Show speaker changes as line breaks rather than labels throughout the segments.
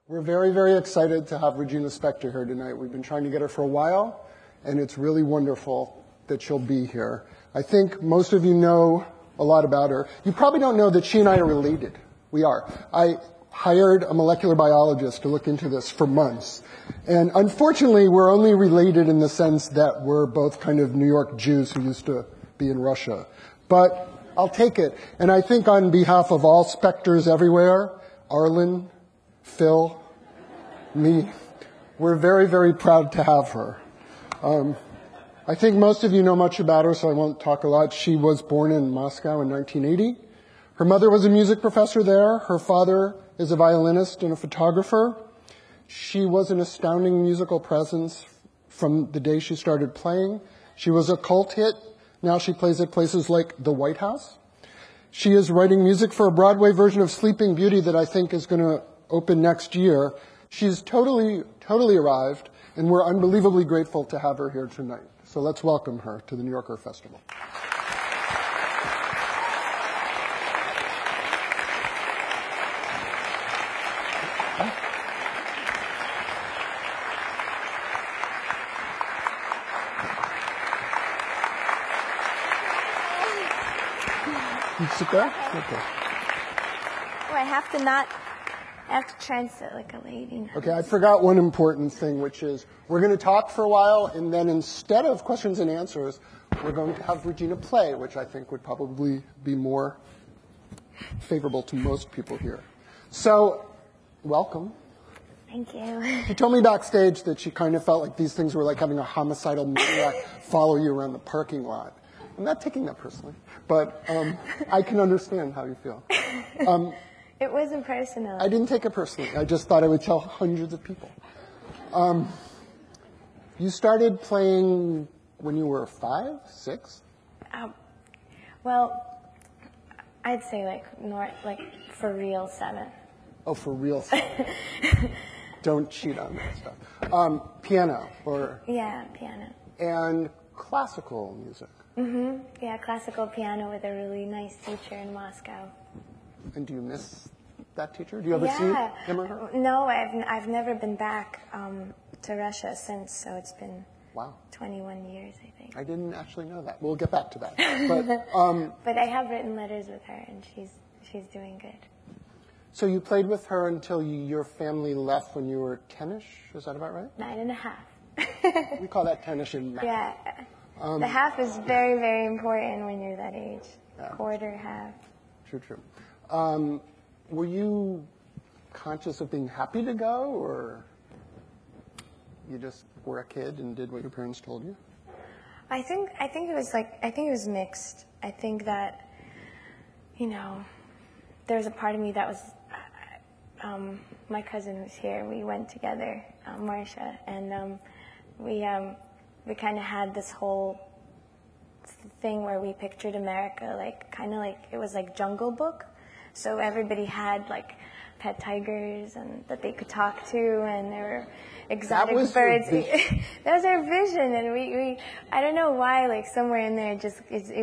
We're very, very excited to have Regina Spektor here tonight. We've been trying to get her for a while, and it's really wonderful that she'll be here. I think most of you know a lot about her. You probably don't know that she and I are related. We are. I hired a molecular biologist to look into this for months. And unfortunately, we're only related in the sense that we're both kind of New York Jews who used to be in Russia. But I'll take it. And I think on behalf of all Spektors everywhere, Arlen, Phil, me, we're very, very proud to have her. I think most of you know much about her, so I won't talk a lot. She was born in Moscow in 1980. Her mother was a music professor there. Her father is a violinist and a photographer. She was an astounding musical presence from the day she started playing. She was a cult hit. Now she plays at places like the White House. She is writing music for a Broadway version of Sleeping Beauty that I think is going to open next year. She's totally arrived, and we're unbelievably grateful to have her here tonight. So let's welcome her to the New Yorker Festival. You sit there? Okay.
Oh, I have to try and sit like a lady now.
Okay, I forgot one important thing, which is we're going to talk for a while, and then instead of questions and answers, we're going to have Regina play, which I think would probably be more favorable to most people here. So, welcome.
Thank you.
She told me backstage that she kind of felt like these things were like having a homicidal maniac follow you around the parking lot. I'm not taking that personally, but I can understand how you feel.
It wasn't personal.
I didn't take it personally. I just thought I would tell hundreds of people. You started playing when you were 5, 6?
Well, I'd say like for real 7.
Oh, for real 7. Don't cheat on that stuff. Piano or?
Yeah, piano.
And classical music.
Mm-hmm. Yeah, classical piano with a really nice teacher in Moscow.
And do you miss that teacher? Do you ever see him or her?
No, I've never been back to Russia since, so it's been 21 years, I think.
I didn't actually know that. We'll get back to that.
But I have written letters with her, and she's doing good.
So you played with her until your family left when you were 10-ish? Is that about right?
9.5.
We call that 10-ish in math.
Yeah. The half is very, very important when you're that age.
Yeah.
Quarter, half.
True. Were you conscious of being happy to go, or you just were a kid and did what your parents told you?
I think it was mixed. I think that, there was a part of me that was, my cousin was here. We went together, Marcia, and we kind of had this whole thing where we pictured America like it was like Jungle Book. So everybody had like pet tigers and that they could talk to, and there were exotic birds. That was our vision, and we I don't know why, like somewhere in there it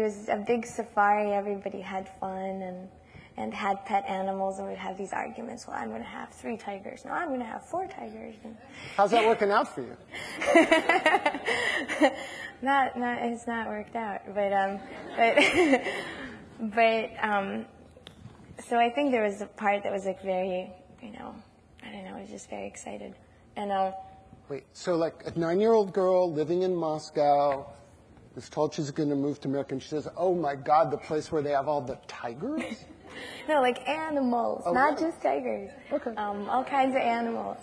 was a big safari. Everybody had fun and had pet animals, and we'd have these arguments. Well, I'm going to have 3 tigers. No, I'm going to have 4 tigers.
How's that working out for you?
It's not worked out, so I think there was a part that was like very, I don't know, I was just very excited. And
wait, so like a 9-year-old girl living in Moscow is told she's going to move to America, and she says, "Oh my God, the place where they have all the tigers."
No, like animals, not just tigers.
Okay.
All kinds of animals.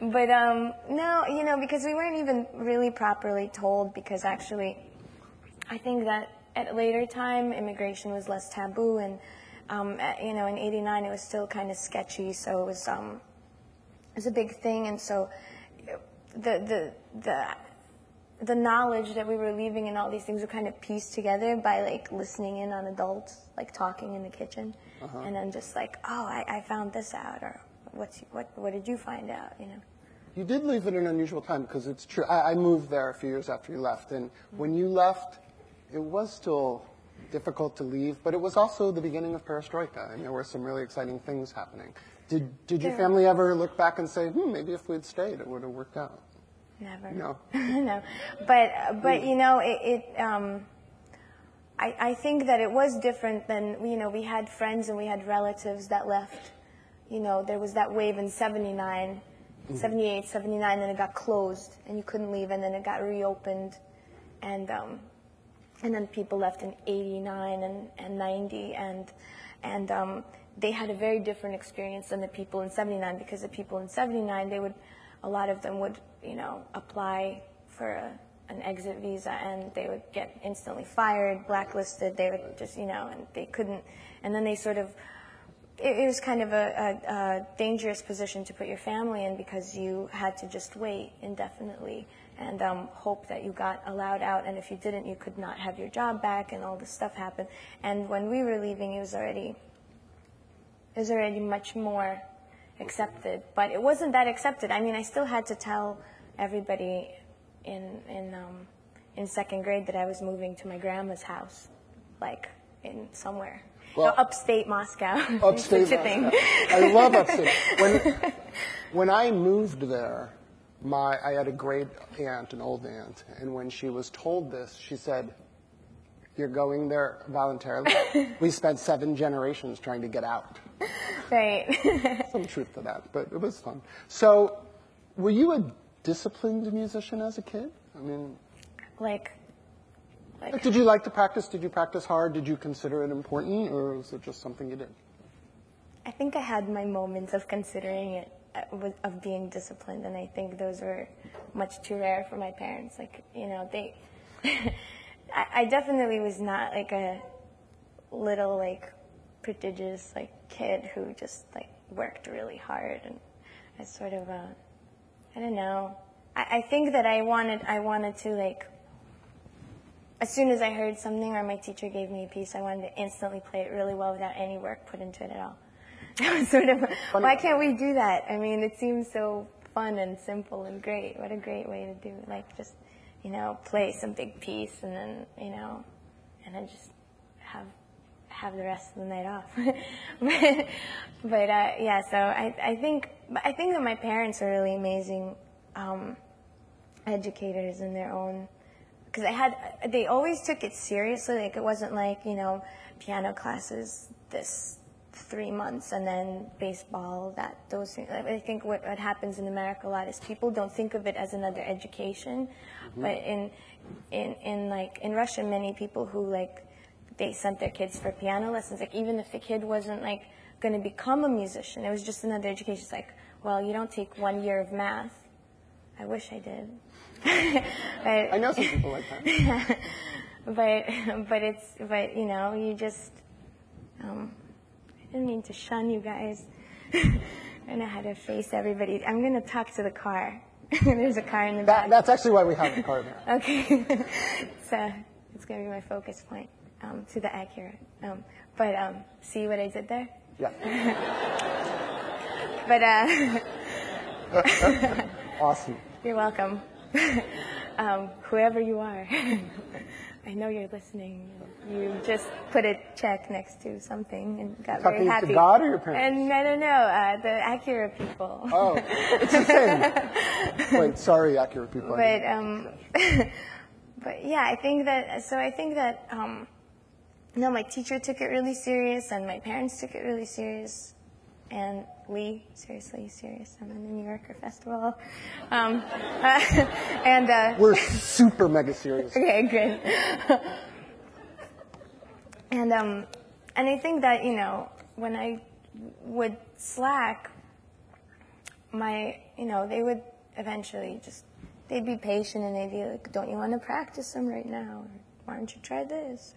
But no, because we weren't even really properly told, because actually I think that at a later time immigration was less taboo, and in '89 it was still kind of sketchy, so it was a big thing, and so the knowledge that we were leaving and all these things were kind of pieced together by like listening in on adults like talking in the kitchen, and then just like, oh, I found this out, or what did you find out,
You did leave at an unusual time, because it's true. I moved there a few years after you left, and when you left, it was still difficult to leave, but it was also the beginning of perestroika, and there were some really exciting things happening. Did your family ever look back and say, maybe if we'd stayed, it would have worked out?
Never.
No.
No. But you know, I think that it was different than, you know, we had friends and we had relatives that left. You know, there was that wave in 79, 78, 79, and it got closed, and you couldn't leave, and then it got reopened, and then people left in 89 and 90, and they had a very different experience than the people in 79, because the people in 79, a lot of them would, you know, apply for an exit visa, and they would get instantly fired, blacklisted. They would just, you know, and they couldn't, and then they sort of, it was kind of a dangerous position to put your family in, because you had to just wait indefinitely and hope that you got allowed out, and if you didn't, you could not have your job back, and all this stuff happened. And when we were leaving, it was already much more accepted, but it wasn't that accepted. I mean, I still had to tell everybody in second grade that I was moving to my grandma's house, like in somewhere.
Well,
upstate Moscow.
Upstate Moscow. I love upstate. When I moved there, I had a great aunt, an old aunt, and when she was told this, she said, "You're going there voluntarily?" We spent 7 generations trying to get out.
Right.
Some truth to that, but it was fun. So, were you a disciplined musician as a kid? I mean,
like
did you like to practice? Did you practice hard? Did you consider it important, or was it just something you did?
I think I had my moments of considering it, of being disciplined, and I think those were much too rare for my parents. Like, you know, I definitely was not like a little, like, prodigious, like, kid who just, like, worked really hard, and I sort of, I don't know. I think that I wanted to, like, as soon as I heard something or my teacher gave me a piece, I wanted to instantly play it really well without any work put into it at all. I was sort of, why can't we do that? I mean, it seems so fun and simple and great. What a great way to do it. Like, just, you know, play some big piece and then, you know, and then just have the rest of the night off. but yeah, so I think that my parents are really amazing educators in their own, because they always took it seriously. Like, it wasn't like, you know, piano classes this 3 months and then baseball, those things. I think what happens in America a lot is people don't think of it as another education, but in Russia, many people who, like, they sent their kids for piano lessons. Like, even if the kid wasn't, like, going to become a musician, it was just another education. It's like, well, you don't take 1 year of math. I wish I did.
I know some people like that.
but you know, you just, I didn't mean to shun you guys. I know how to face everybody. I'm going to talk to the car. There's a car in the back.
That's actually why we have the car there.
Okay. It's going to be my focus point, to the accurate. See what I did there?
Yeah.
But,
awesome.
You're welcome. Whoever you are, I know you're listening. You just put a check next to something and got very happy.
Talking to God or your parents?
And I don't know, the Acura people.
Oh, it's the same. Wait, sorry, Acura people.
But yeah, I think that, no, my teacher took it really serious, and my parents took it really serious. And seriously serious. I'm in the New Yorker Festival.
We're super mega serious.
Okay, good. And I think that, you know, when I would slack, they would eventually they'd be patient and they'd be like, don't you want to practice them right now? Or, why don't you try this?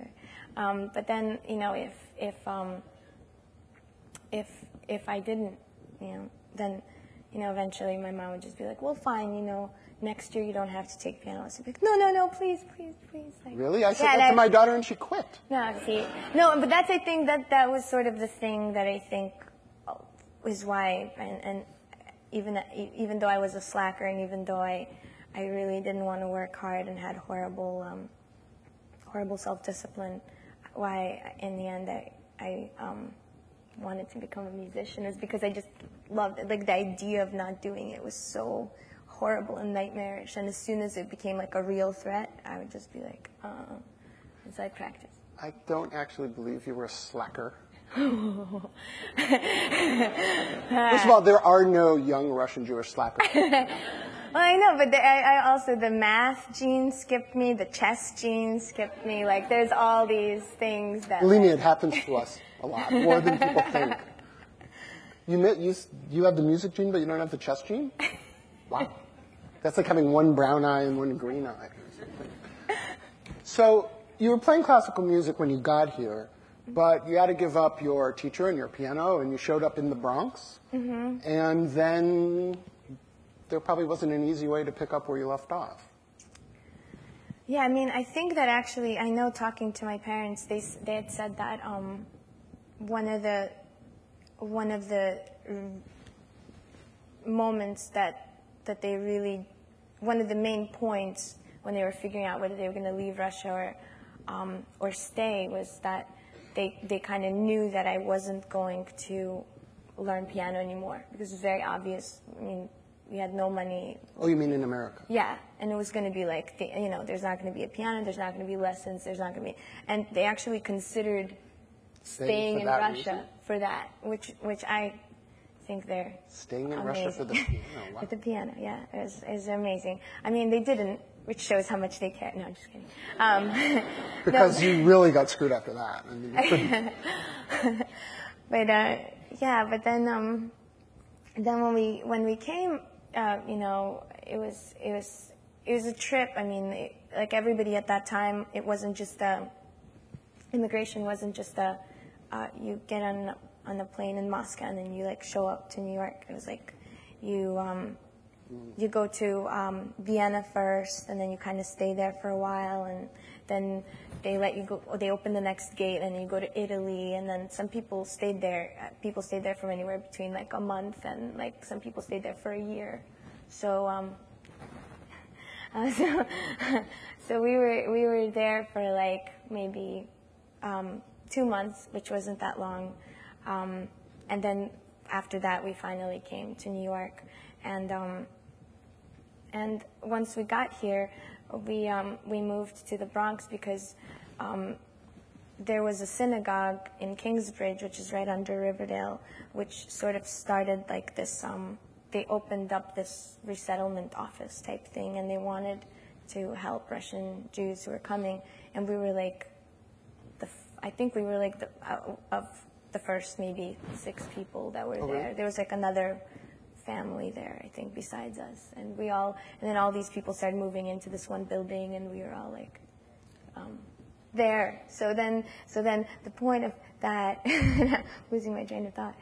Or, but then, you know, if I didn't, you know, then, you know, eventually my mom would just be like, well, fine, you know, next year you don't have to take piano lessons. I'd be like, no, please. Like,
really? I said that to my daughter and she quit.
No, but I think that was sort of the thing that I think is why, and even though I was a slacker and even though I really didn't want to work hard and had horrible self-discipline, why in the end I wanted to become a musician, is because I just loved it. Like, the idea of not doing it was so horrible and nightmarish, and as soon as it became like a real threat, I would just be like, and so I practiced.
I don't actually believe you were a slacker. First of all, there are no young Russian Jewish slackers.
Well, I know, but I also, the math gene skipped me, the chess gene skipped me. Like, there's all these things that...
Believe me, it happens to us a lot, more than people think. You have the music gene, but you don't have the chess gene? Wow. That's like having one brown eye and one green eye or something. So you were playing classical music when you got here, but you had to give up your teacher and your piano, and you showed up in the Bronx. Mm-hmm. And then there probably wasn't an easy way to pick up where you left off.
Yeah, I mean, I think that actually, I know talking to my parents, they had said that one of the moments that they really, one of the main points when they were figuring out whether they were going to leave Russia or stay, was that they kind of knew that I wasn't going to learn piano anymore, because it was very obvious. I mean, we had no money.
Oh, you mean in America?
Yeah, and it was going to be like, there's not going to be a piano, there's not going to be lessons, there's not going to be, and they actually considered staying in Russia for that, which I think they're
staying in
amazing.
Russia for the piano. Wow.
With the piano, yeah, it was amazing. I mean, they didn't, which shows how much they care. No, I'm just kidding.
Because you really got screwed after that. I mean,
but yeah, but then when we came, it was a trip. I mean, like everybody at that time, it wasn't just immigration wasn't just you get on a plane in Moscow and then you like show up to New York. It was like you go to Vienna first, and then you kind of stay there for a while, and then they let you go. They open the next gate, and then you go to Italy, and then some people stayed there. People stayed there from anywhere between like a month, and like some people stayed there for a year. So so we were there for like maybe 2 months, which wasn't that long, and then after that we finally came to New York, and once we got here, we moved to the Bronx because there was a synagogue in Kingsbridge, which is right under Riverdale, which sort of started like this. They opened up this resettlement office type thing, and they wanted to help Russian Jews who were coming, and we were like, I think we were like of the first maybe 6 people that were there.
Really?
There was like another family there, I think, besides us, and then all these people started moving into this one building, and we were all like there. So then the point of that, losing my train of thought.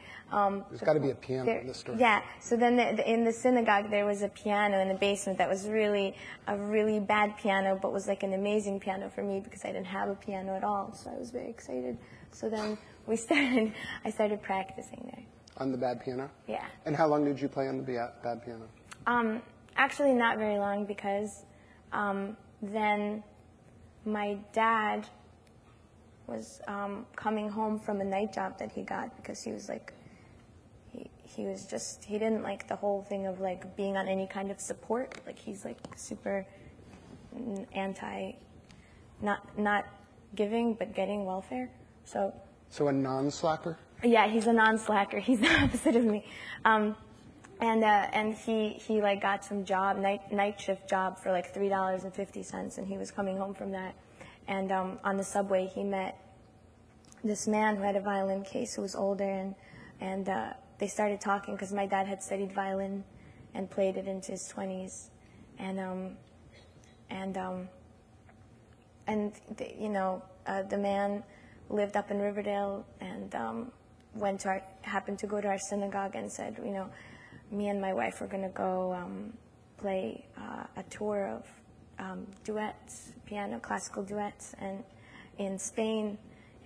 There's got to be a piano in this story.
Yeah. So then in the synagogue there was a piano in the basement that was really a really bad piano, but was like an amazing piano for me because I didn't have a piano at all. So I was very excited. So then I started practicing there.
On the bad piano?
Yeah.
And how long did you play on the bad piano?
Actually, not very long, because then my dad was coming home from a night job that he got, because he was like, he didn't like the whole thing of like being on any kind of support. Like, he's like super anti, not giving but getting welfare. So
a non-slacker?
Yeah, he's a non-slacker. He's the opposite of me. And he like got some job, night shift job for like $3.50, and he was coming home from that. And on the subway, he met this man who had a violin case who was older, and they started talking because my dad had studied violin and played it into his 20s, the man lived up in Riverdale and happened to go to our synagogue and said, me and my wife are going to go play a tour of duets, classical duets, and in Spain.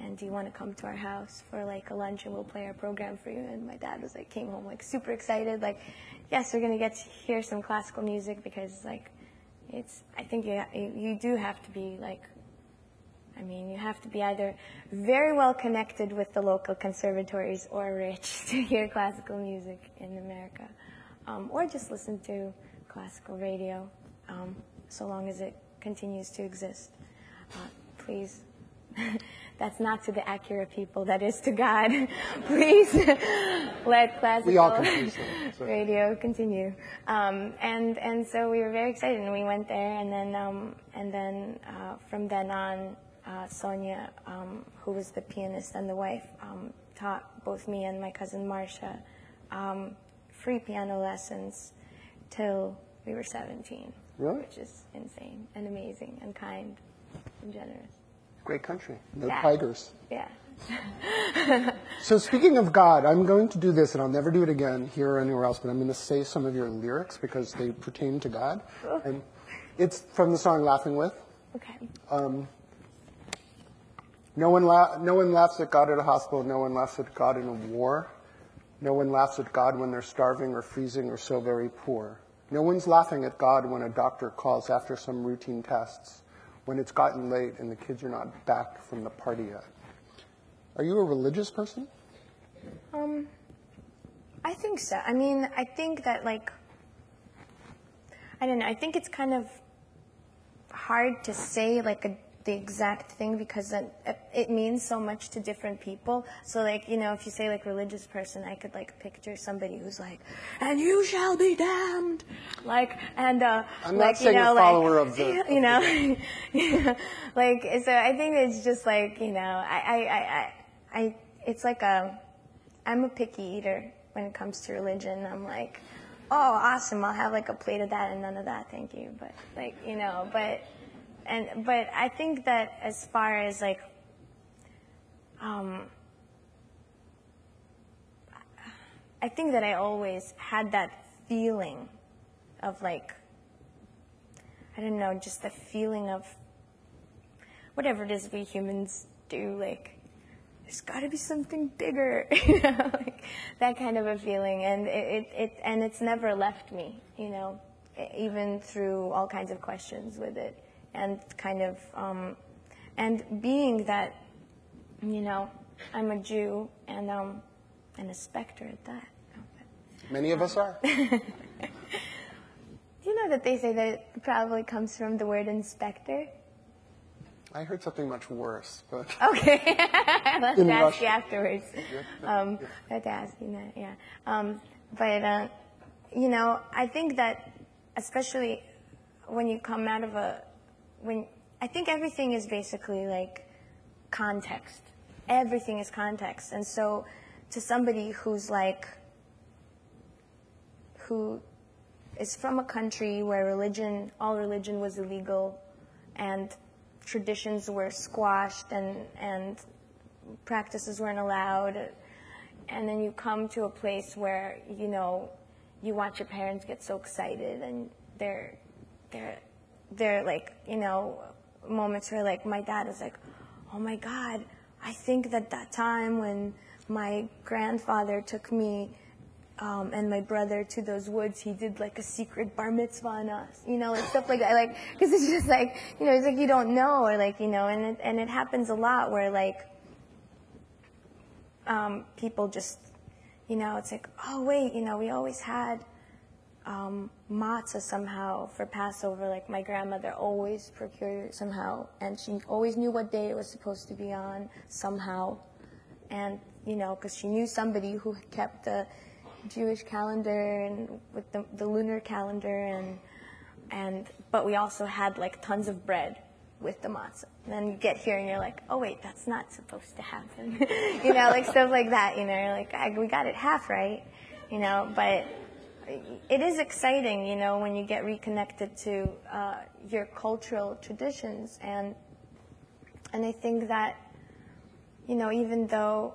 And do you want to come to our house for like a lunch, and we'll play our program for you? And my dad was like, came home like super excited, like, yes, we're going to get to hear some classical music, because like I think you do have to be like, I mean, you have to be either very well connected with the local conservatories or rich to hear classical music in America, or just listen to classical radio, so long as it continues to exist. Please, that's not to the Acura people, that is to God. Please let classical radio continue. And so we were very excited, and we went there, and then from then on, Sonia, who was the pianist and the wife, taught both me and my cousin Marcia free piano lessons till we were 17.
Really?
Which is insane and amazing and kind and generous.
Great country. No tigers.
Yeah.
So speaking of God, I'm going to do this, and I'll never do it again here or anywhere else, but I'm going to say some of your lyrics because they pertain to God.
Oh.
And it's from the song Laughing With.
Okay.
No one laughs at God at a hospital. No one laughs at God in a war. No one laughs at God when they're starving or freezing or so very poor. No one's laughing at God when a doctor calls after some routine tests, when it's gotten late and the kids are not back from the party yet. Are you a religious person?
I think so. I mean, I think that, like, I don't know, I think it's kind of hard to say, like, the exact thing because it means so much to different people. So, like, you know, if you say, like, religious person, I could, like, picture somebody who's like, and you shall be damned. Like, and,
I'm
like,
not saying
you know,
a follower
like,
of the...
you know, like, so I think it's just, like, you know, it's like I'm a picky eater when it comes to religion. I'm like, oh, awesome, I'll have, like, a plate of that and none of that, thank you. But, like, you know, but I think that as far as, like, I think that I always had that feeling of, like, I don't know, just the feeling of whatever it is we humans do, like, there's got to be something bigger, you know, like that kind of a feeling, and it's never left me, you know, even through all kinds of questions with it. And kind of, and being that, you know, I'm a Jew and a Spektor at that.
Many of us are.
Do you know that they say that it probably comes from the word inspector?
I heard something much worse, but...
Okay. Let's ask you afterwards.
Yeah.
Let's ask you that, yeah. But, you know, I think that especially when you come out of I think everything is basically like context. Everything is context. And so to somebody who's like, who is from a country where all religion was illegal and traditions were squashed and practices weren't allowed, and then you come to a place where, you know, you watch your parents get so excited and they're like, you know, moments where, like, my dad is like, oh my God, I think that time when my grandfather took me and my brother to those woods, he did like a secret bar mitzvah on us, you know, like stuff like that, like, because it's just like, you know, it's like you don't know, or like, you know, and it happens a lot where, like, people just, you know, it's like, oh wait, you know, we always had matzah somehow for Passover. Like, my grandmother always procured it somehow, and she always knew what day it was supposed to be on somehow. And, you know, because she knew somebody who kept the Jewish calendar and with the lunar calendar, but we also had, like, tons of bread with the matzah. And then you get here and you're like, oh wait, that's not supposed to happen. You know, like stuff like that, you know, you're like, we got it half right, you know, but it is exciting, you know, when you get reconnected to your cultural traditions, and I think that, you know, even though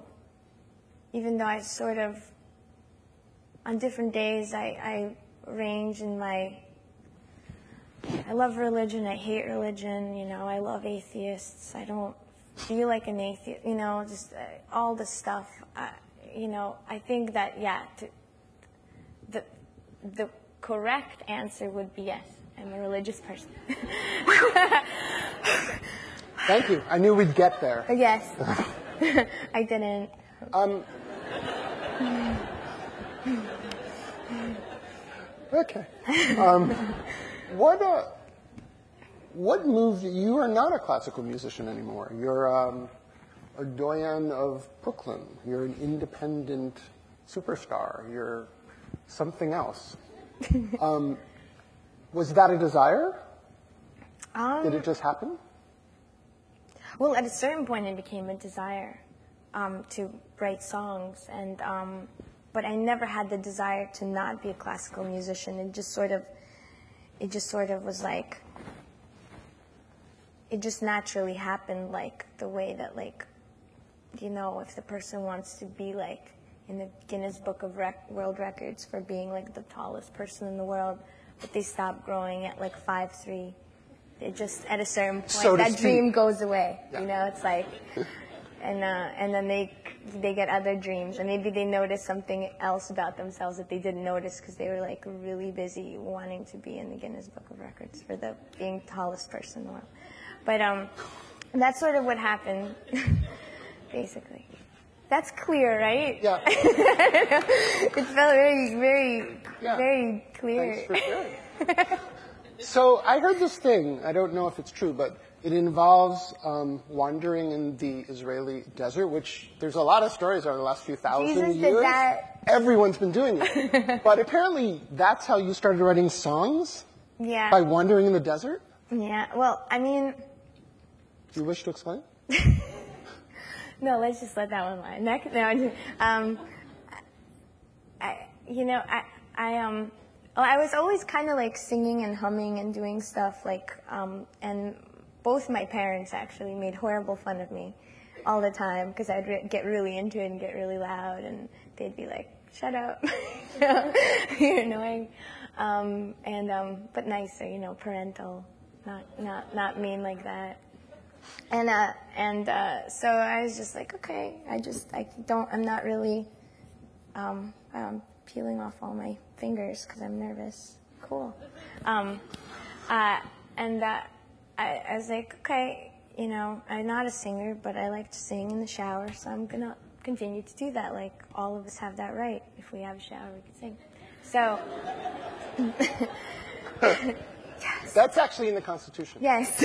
I sort of, on different days, I range in I love religion, I hate religion, you know, I love atheists, I don't feel like an atheist, you know, just all this stuff, you know, I think that, yeah, the correct answer would be yes, I'm a religious person.
Thank you. I knew we'd get there.
Yes. I didn't.
Okay. What moved you? You are not a classical musician anymore. You're a doyen of Brooklyn. You're an independent superstar. You're something else. Was that a desire? Did it just happen?
Well, at a certain point, it became a desire to write songs, and but I never had the desire to not be a classical musician. It just sort of was like, it just naturally happened, like the way that, like, you know, if the person wants to be like in the Guinness Book of World Records for being like the tallest person in the world, but they stop growing at like 5'3". It just, at a certain point,
so
that dream goes away.
Yeah.
You know, it's like, and then they get other dreams, and maybe they notice something else about themselves that they didn't notice because they were like really busy wanting to be in the Guinness Book of Records for the being tallest person in the world. But that's sort of what happened, basically. That's clear, right?
Yeah.
It felt very clear.
Thanks for sharing. So I heard this thing. I don't know if it's true, but it involves wandering in the Israeli desert, which there's a lot of stories over the last few thousand
Jesus
years.
did that.
Everyone's been doing it. But apparently that's how you started writing songs?
Yeah.
By wandering in the desert?
Yeah. Well, I mean.
Do you wish to explain?
No, let's just let that one lie. I was always kind of like singing and humming and doing stuff like, and both my parents actually made horrible fun of me all the time because I'd get really into it and get really loud, and they'd be like, "Shut up, you're annoying," but nicer, you know, parental, not mean like that. So I was just like, okay, I'm not really peeling off all my fingers because I'm nervous. Cool. I was like, okay, you know, I'm not a singer, but I like to sing in the shower, so I'm gonna continue to do that. Like, all of us have that right. If we have a shower, we can sing. So. Yes.
That's actually in the Constitution.
Yes.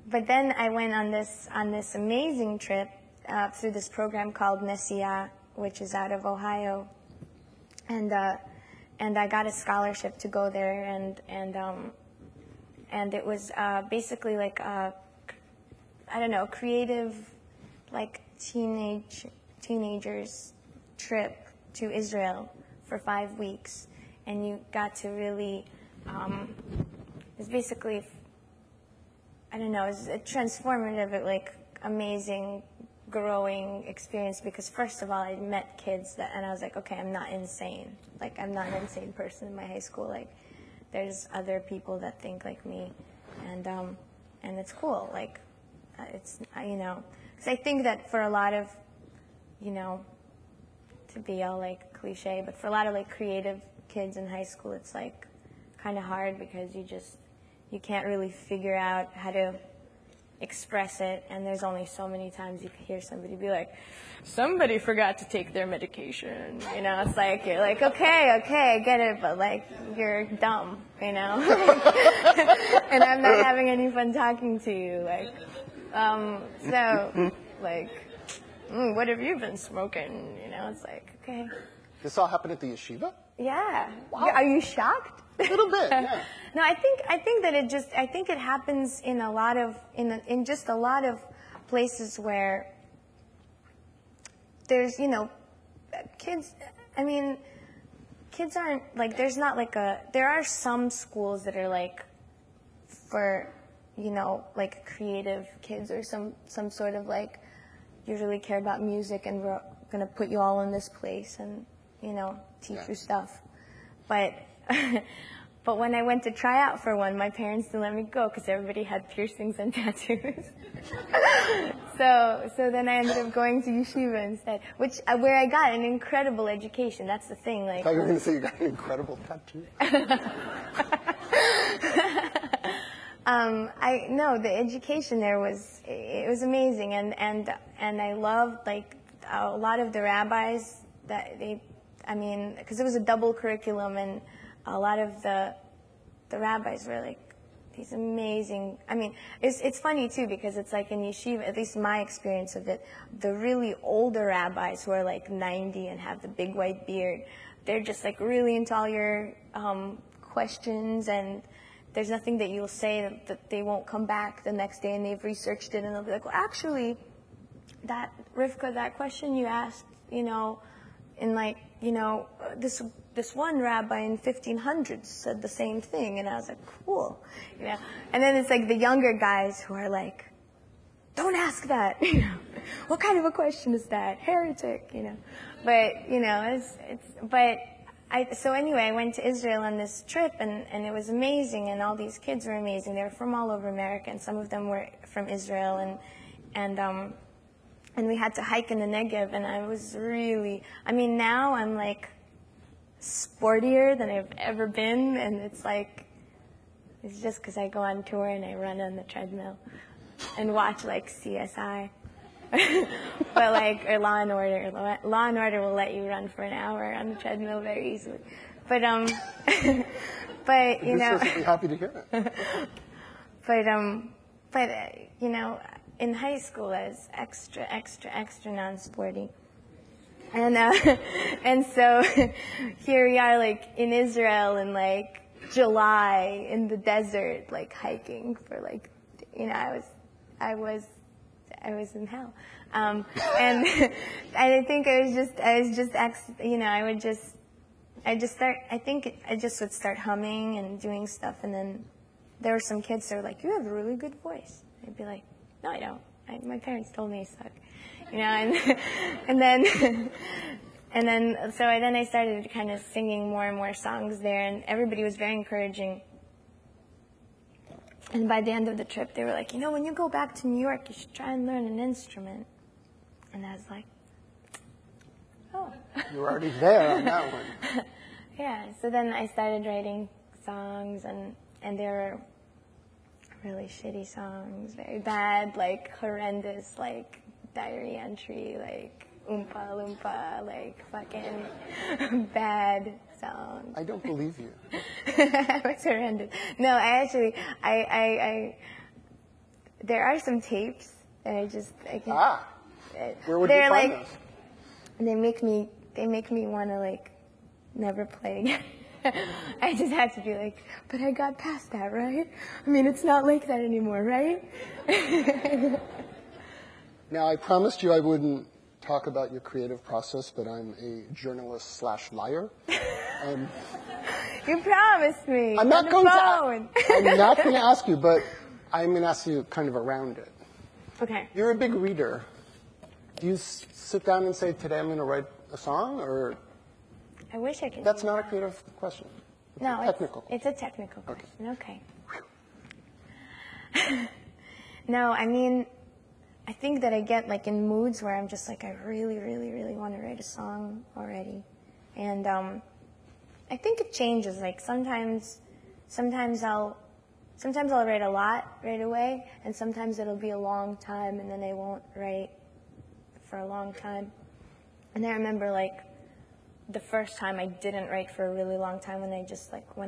But then I went on this amazing trip through this program called Nesia, which is out of Ohio, and I got a scholarship to go there, and it was basically like a, I don't know, creative, like teenagers trip to Israel for 5 weeks, and you got to really. It's basically, I don't know, it's a transformative, like, amazing, growing experience because, first of all, I met kids and I was like, okay, I'm not insane. Like, I'm not an insane person in my high school. Like, there's other people that think like me, and it's cool. Like, it's, you know, because I think that for a lot of, you know, to be all, like, cliche, but for a lot of, like, creative kids in high school, it's, like, kind of hard because you can't really figure out how to express it, and there's only so many times you can hear somebody be like, somebody forgot to take their medication, you know. It's like, you're like, okay, I get it, but like, you're dumb, you know. And I'm not having any fun talking to you, like, so, like, what have you been smoking, you know. It's like, okay.
This all happened at the yeshiva?
Yeah.
Wow.
Are you shocked?
A little bit, yeah.
No, I think that it happens in a lot of in just a lot of places where there's, you know, kids. I mean, kids aren't like, there's not like there are some schools that are like for, you know, like creative kids or some sort of like, you really care about music and we're gonna put you all in this place and, you know, teach you stuff, but. But when I went to try out for one, my parents didn't let me go because everybody had piercings and tattoos. So then I ended up going to yeshiva instead, where I got an incredible education. That's the thing. Like,
I thought you were going to say you got an incredible tattoo.
The education there was amazing, and I loved like a lot of the rabbis because it was a double curriculum, and a lot of the rabbis were like these amazing. I mean, it's funny too because it's like in yeshiva, at least my experience of it, the really older rabbis who are like 90 and have the big white beard, they're just like really into all your questions, and there's nothing that you'll say that they won't come back the next day and they've researched it and they'll be like, well, actually, that Rivka, that question you asked, this one rabbi in 1500s said the same thing, and I was like, cool, And then it's like the younger guys who are like, don't ask that, What kind of a question is that? Heretic, But so anyway, I went to Israel on this trip, and it was amazing, and all these kids were amazing. They were from all over America, and some of them were from Israel, and we had to hike in the Negev, and I was really, now I'm like sportier than I've ever been, and it's just because I go on tour and I run on the treadmill and watch like CSI. But or Law and Order. Law and Order will let you run for an hour on the treadmill very easily. But
Be happy to hear it.
In high school I was extra non-sporty. And so here we are like in Israel in like July in the desert, like hiking for like, I was in hell. And I think I would start humming and doing stuff, and then there were some kids that were like, you have a really good voice. I'd be like, no, I don't. My parents told me I suck. And then I started kind of singing more and more songs there, and everybody was very encouraging. And by the end of the trip, they were like, when you go back to New York, you should try and learn an instrument. And I was like, oh.
You were already there on that one.
Yeah, so then I started writing songs, and they were really shitty songs, very bad, like horrendous, like diary entry, like Oompa Loompa, like fucking bad songs.
I don't believe you.
It was horrendous. No, I there are some tapes that I can.
Where would you find
like,
those?
They make me want to like never play again. I just had to be like, but I got past that, right? It's not like that anymore, right?
Now, I promised you I wouldn't talk about your creative process, but I'm a journalist/liar.
You promised me.
I'm not going to ask you, but I'm going to ask you kind of around it.
Okay.
You're a big reader. Do you sit down and say, today I'm going to write a song, or?
I wish I could.
That's not a creative question. It's a technical question.
It's a technical question. Okay. No, I think that I get like in moods where I'm just like, I really, really, really want to write a song already. And I think it changes. Like sometimes I'll write a lot right away, and sometimes it'll be a long time, and then I won't write for a long time. And I remember like the first time I didn't write for a really long time when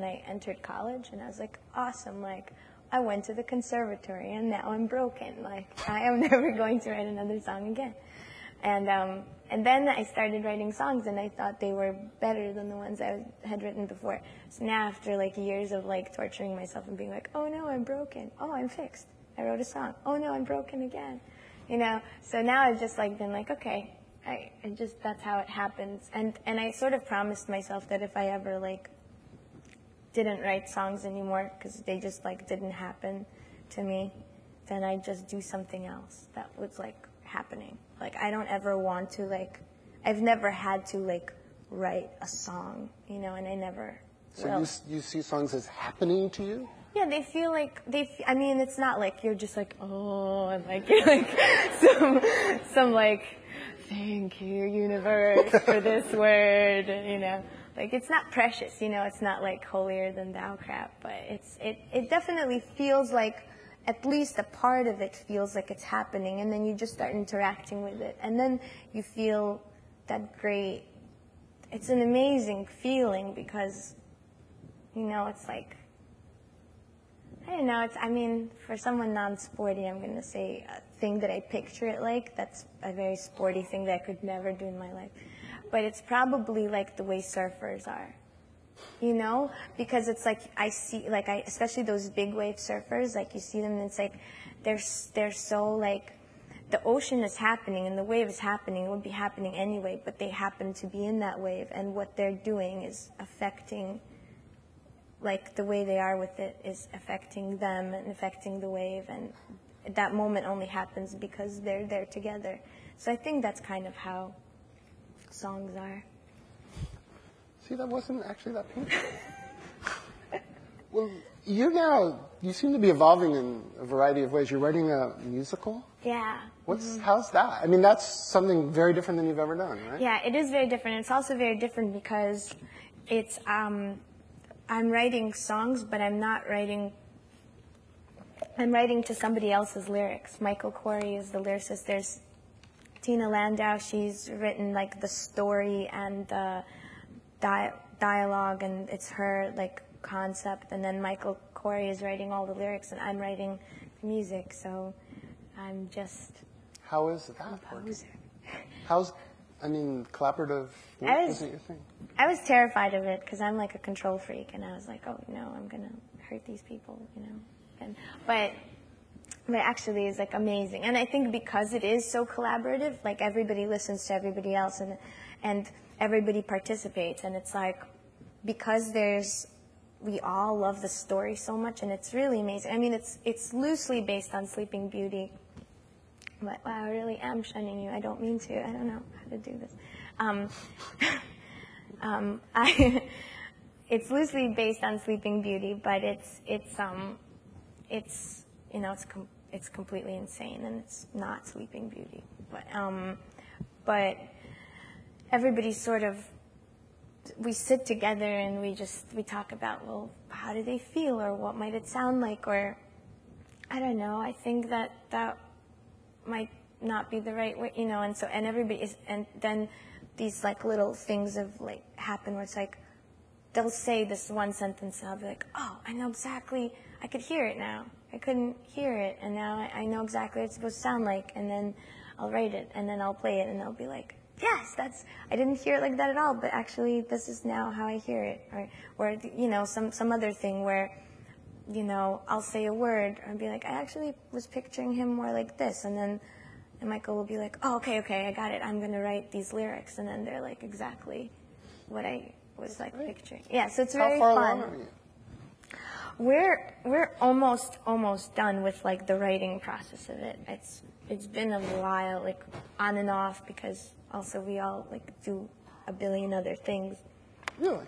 I entered college, and I was like, awesome, like I went to the conservatory and now I'm broken. Like I am never going to write another song again. And then I started writing songs, and I thought they were better than the ones I had written before. So now after like years of like torturing myself and being like, oh no, I'm broken. Oh, I'm fixed. I wrote a song. Oh no, I'm broken again. So now I've just like been like, okay, that's how it happens. And I sort of promised myself that if I ever like didn't write songs anymore because they just like didn't happen to me, then I'd just do something else that was like happening. Like I don't ever want to like, I've never had to like write a song, and I never will.
So you see songs as happening to you?
Yeah, they feel like it's not like you're just like, oh, and like you're like some like, thank you, universe, for this word, Like, it's not precious, you know, it's not like holier than thou crap, but it definitely feels like, at least a part of it feels like it's happening, and then you just start interacting with it, and then you feel that great, it's an amazing feeling because, you know, it's like, I don't know, I mean, for someone non-sporty, I'm going to say a thing that I picture it like, that's a very sporty thing that I could never do in my life. But it's probably like the way surfers are, you know? Because it's like, I see, like, especially those big wave surfers, like, you see them and it's like, they're so, like, the ocean is happening and the wave is happening, it would be happening anyway, but they happen to be in that wave, and what they're doing is affecting, like, the way they are with it is affecting them and affecting the wave, and that moment only happens because they're there together. So I think that's kind of how songs are.
See, that wasn't actually that painful. Well, you seem to be evolving in a variety of ways. You're writing a musical?
Yeah.
How's that? I mean, that's something very different than you've ever done, right?
Yeah, it is very different. It's also very different because it's, I'm writing songs, but I'm writing to somebody else's lyrics. Michael Corey is the lyricist. There's Tina Landau, she's written like the story and the dialogue, and it's her like concept, and then Michael Corey is writing all the lyrics and I'm writing the music, so I'm just
How is that
a composer.
Collaborative work isn't your thing?
I was terrified of it because I'm like a control freak, and I was like, oh no, I'm gonna hurt these people, you know. But actually it's like amazing, and I think because it is so collaborative, like everybody listens to everybody else, and everybody participates, and it's like, because we all love the story so much, and it's really amazing. I mean, it's loosely based on Sleeping Beauty, but wow, I really am shunning you. I don't mean to. I don't know how to do this. It's loosely based on Sleeping Beauty, but it's completely insane, and it's not Sleeping Beauty. But everybody sort of, we sit together and we talk about, well, how do they feel, or what might it sound like, or I don't know. I think that might not be the right way, you know. And everybody is, and then these like little things of like happen where it's like they'll say this one sentence and I'll be like, oh, I know exactly. I could hear it now. I couldn't hear it, and now I know exactly what it's supposed to sound like, and then I'll write it, and then I'll play it, and I'll be like, yes, I didn't hear it like that at all, but actually this is now how I hear it. Or you know, some other thing where, you know, I'll say a word, or I'll be like, I actually was picturing him more like this, and Michael will be like, oh, okay, I got it, I'm going to write these lyrics, and then they're like exactly what I was like picturing. Yeah, so it's very fun.
How far along are you?
We're almost done with like the writing process of it. It's been a while, like on and off, because also we all like do a billion other things.
Really?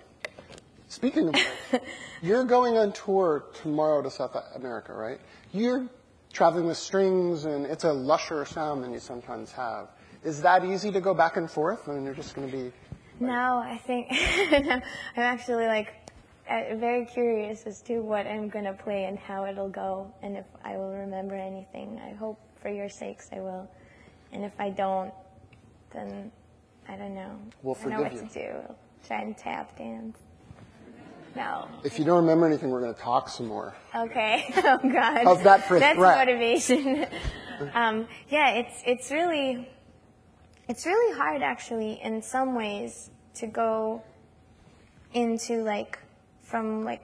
Speaking of which, you're going on tour tomorrow to South America, right? You're traveling with strings, and it's a lusher sound than you sometimes have. Is that easy to go back and forth, and you're just going to be? Like...
No, I think I'm actually like very curious as to what I'm going to play and how it'll go, and if I will remember anything. I hope for your sakes I will, and if I don't, then I don't know.
We'll forgive you.
I know what to do. I'll try and tap dance. No.
If you don't remember anything, we're going to talk some more.
Okay. Oh God.
How's that for a
That's
threat?
motivation. Yeah, it's really hard actually in some ways to go into like from like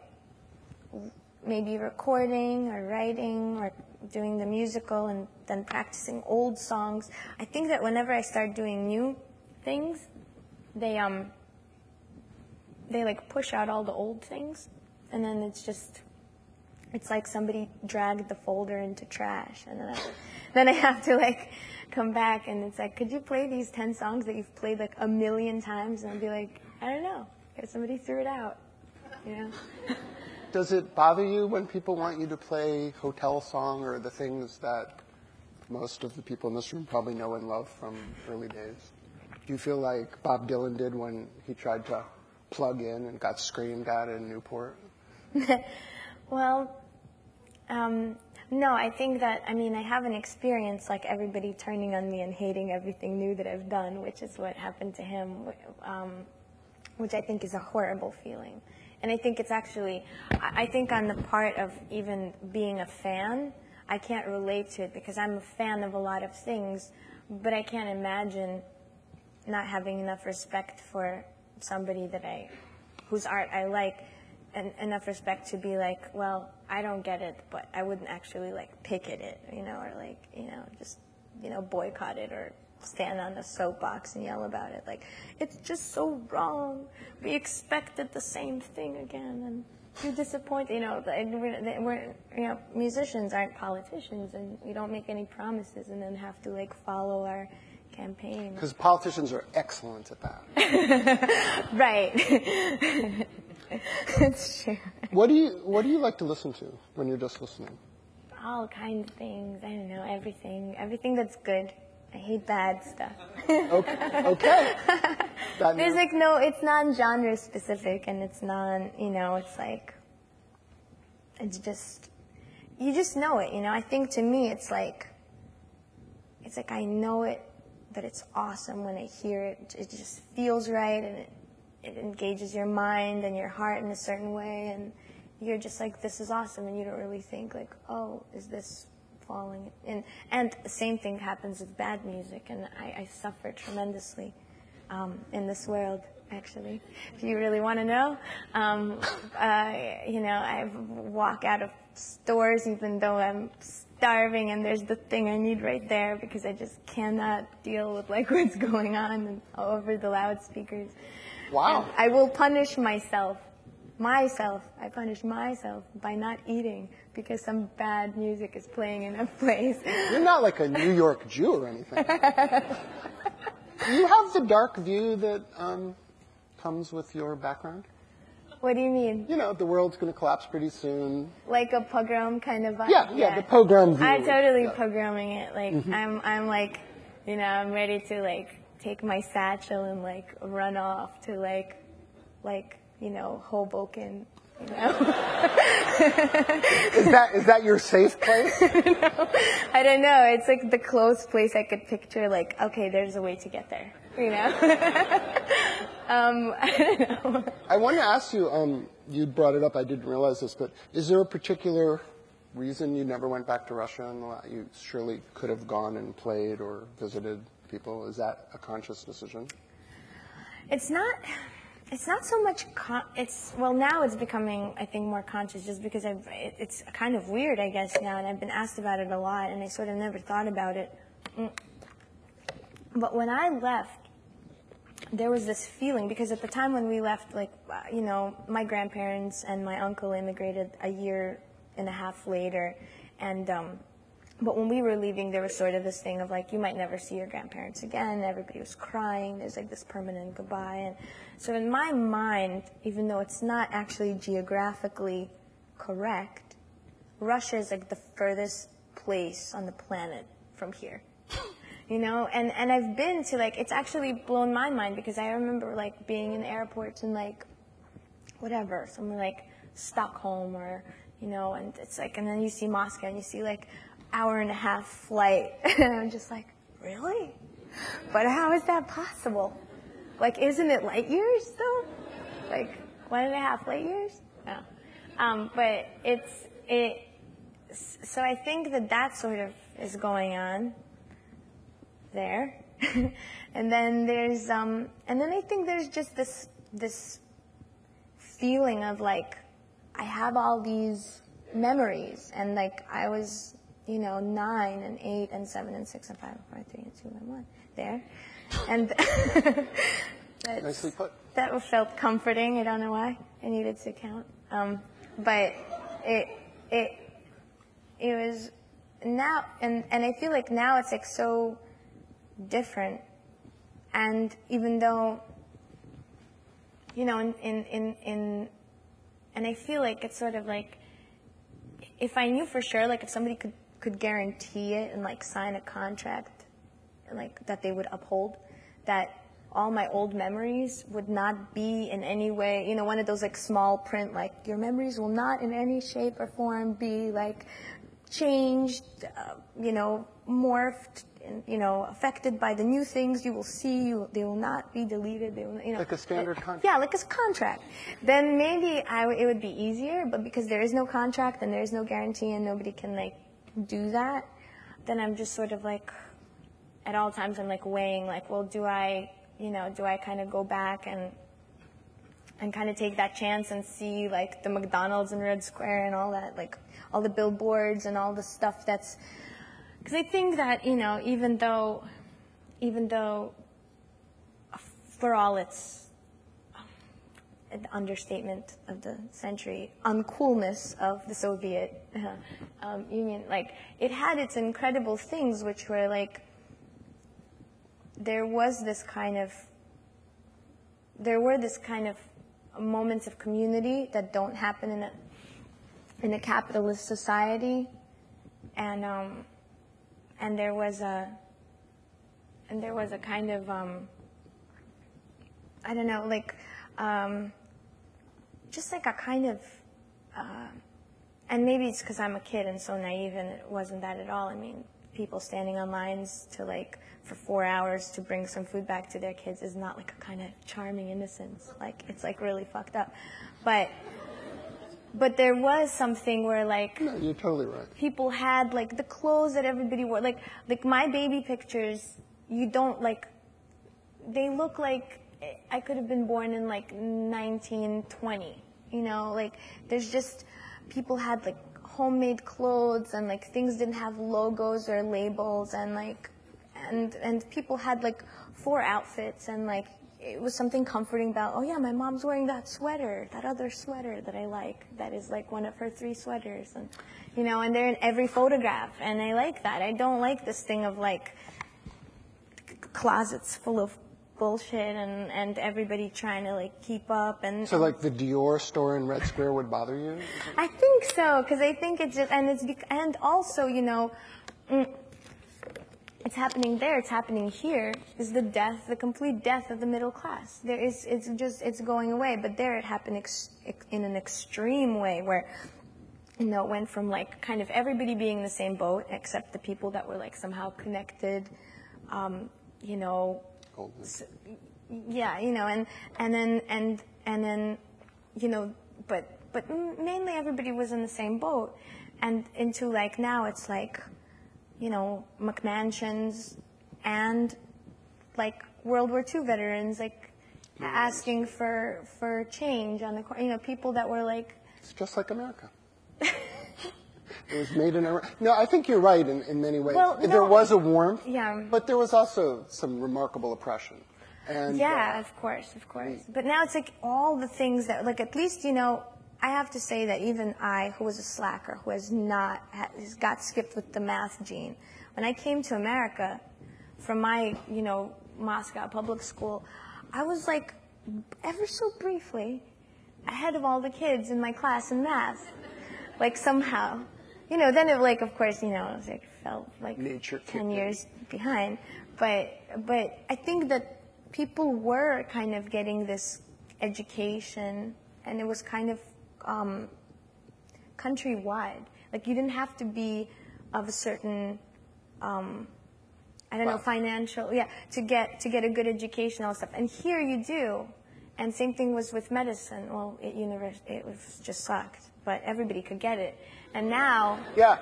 maybe recording or writing or doing the musical and then practicing old songs. I think that whenever I start doing new things, they like push out all the old things, and then it's like somebody dragged the folder into trash, and then I have to like come back, and it's like, could you play these 10 songs that you've played like a million times? And I'll be like, I don't know, guess somebody threw it out, you know.
Does it bother you when people want you to play Hotel Song or the things that most of the people in this room probably know and love from early days? Do you feel like Bob Dylan did when he tried to plug in and got screamed at in Newport?
Well, no, I think that, I mean, I haven't experienced like everybody turning on me and hating everything new that I've done, which is what happened to him, which I think is a horrible feeling. And I think it's actually, I think on the part of even being a fan, I can't relate to it because I'm a fan of a lot of things, but I can't imagine not having enough respect for somebody that whose art I like, and enough respect to be like, well, I don't get it, but I wouldn't actually like picket it, or like, just, boycott it or stand on a soapbox and yell about it. Like, it's just so wrong. We expected the same thing again, and you're disappointed. Musicians aren't politicians, and we don't make any promises and then have to like follow our campaign.
Because politicians are excellent at that.
Right. It's true.
What do you like to listen to when you're just listening?
All kinds of things. I don't know, everything that's good. I hate bad stuff.
Okay.
There's like no, it's non-genre specific, and it's it's like, it's just, you just know it, I think to me it's like I know it, that it's awesome when I hear it. It just feels right, and it engages your mind and your heart in a certain way, and you're just like, this is awesome, and you don't really think like, oh, is this falling? And the same thing happens with bad music, and I suffer tremendously in this world, actually. If you really want to know, I walk out of stores even though I'm starving, and there's the thing I need right there because I just cannot deal with like what's going on over the loudspeakers.
Wow.
And I will punish myself. I punish myself by not eating because some bad music is playing in a place.
You're not like a New York Jew or anything. Do you have the dark view that comes with your background?
What do you mean?
The world's going to collapse pretty soon.
Like a pogrom kind of vibe?
Yeah, the pogrom view.
I'm totally pogroming it. Like, I'm like, I'm ready to like take my satchel and like run off to like Hoboken, Is
that your safe place?
I don't know. It's like the close place I could picture. Like, okay, there's a way to get there. I don't know.
I want to ask you. You brought it up. I didn't realize this, but is there a particular reason you never went back to Russia? And you surely could have gone and played or visited people. Is that a conscious decision?
It's not. It's not so much, now it's becoming, I think, more conscious just because it's kind of weird, I guess, now, and I've been asked about it a lot, and I sort of never thought about it. But when I left, there was this feeling, because at the time when we left, like, my grandparents and my uncle immigrated a year and a half later, and but when we were leaving, there was sort of this thing of like, you might never see your grandparents again. Everybody was crying. There's like this permanent goodbye. And so in my mind, even though it's not actually geographically correct, Russia is like the furthest place on the planet from here. And I've been to like, it's actually blown my mind because I remember like being in airports in like, whatever, somewhere like Stockholm or, and it's like, and then you see Moscow and you see like, hour-and-a-half flight, and I'm just like, really? But how is that possible? Like, isn't it light years though? Like 1.5 light years? No. But so I think that sort of is going on there. And then there's, and then I think there's just this feeling of like, I have all these memories, and like I was, 9 and 8 and 7 and 6 and 5 and 4 and 3 and 2 and 1 there. And
nicely put.
That felt comforting. I don't know why. I needed to count. But it was now, and I feel like now it's like so different. And even though, and I feel like it's sort of like, if I knew for sure, like if somebody could guarantee it and like sign a contract and like that they would uphold, that all my old memories would not be in any way, one of those like small print, like your memories will not in any shape or form be like changed, morphed, affected by the new things you will see. They will not be deleted. They will,
like a standard contract.
Yeah, like a contract. Then maybe it would be easier, but because there is no contract and there is no guarantee and nobody can like do that, then I'm just sort of like, at all times I'm like weighing like, well, do I kind of go back and kind of take that chance and see like the McDonald's in Red Square and all that, like all the billboards and all the stuff that's, because I think that, even though for all its an understatement of the century, uncoolness of the Soviet Union, like it had its incredible things, which were like, there were this kind of moments of community that don't happen in a capitalist society, and there was a kind of I don't know, like just like a kind of and maybe it's because I'm a kid and so naive, and it wasn't that at all. I mean, people standing on lines to like for 4 hours to bring some food back to their kids is not like a kind of charming innocence. Like it's like really fucked up. But there was something where like,
no, you're totally right.
People had like the clothes that everybody wore. Like my baby pictures, you don't like, they look like I could have been born in like 1920. Like there's just, people had like homemade clothes and like things didn't have logos or labels, and like and people had like 4 outfits, and like it was something comforting about, oh yeah, my mom's wearing that sweater, that other sweater that I like, that is like one of her 3 sweaters, and and they're in every photograph, and I like that. I don't like this thing of like closets full of bullshit and everybody trying to like keep up. And
so like the Dior store in Red Square would bother you?
I think so, because I think it's just, and also it's happening there, it's happening here, is the complete death of the middle class. It's going away, but there it happened in an extreme way, where it went from like kind of everybody being in the same boat except the people that were like somehow connected, yeah, and then but mainly everybody was in the same boat, and into like now it's like, McMansions and like World War II veterans like asking for change on the people that were like,
it's just like America. It was made in Iran. No, I think you're right in many ways.
Well, no,
there was a warmth,
yeah,
but there was also some remarkable oppression. And,
yeah, of course. But now it's like all the things that, like, at least, I have to say that even I, who was a slacker, who has got skipped with the math gene, when I came to America from my, Moscow public school, I was like, ever so briefly, ahead of all the kids in my class in math, like somehow. Then it like, of course, it was like felt like
nature
10 years behind. But I think that people were kind of getting this education, and it was kind of countrywide. Like you didn't have to be of a certain, financial, to get a good education and all stuff. And here you do. And same thing was with medicine. Well, it was just sucked, but everybody could get it. And now,
yeah,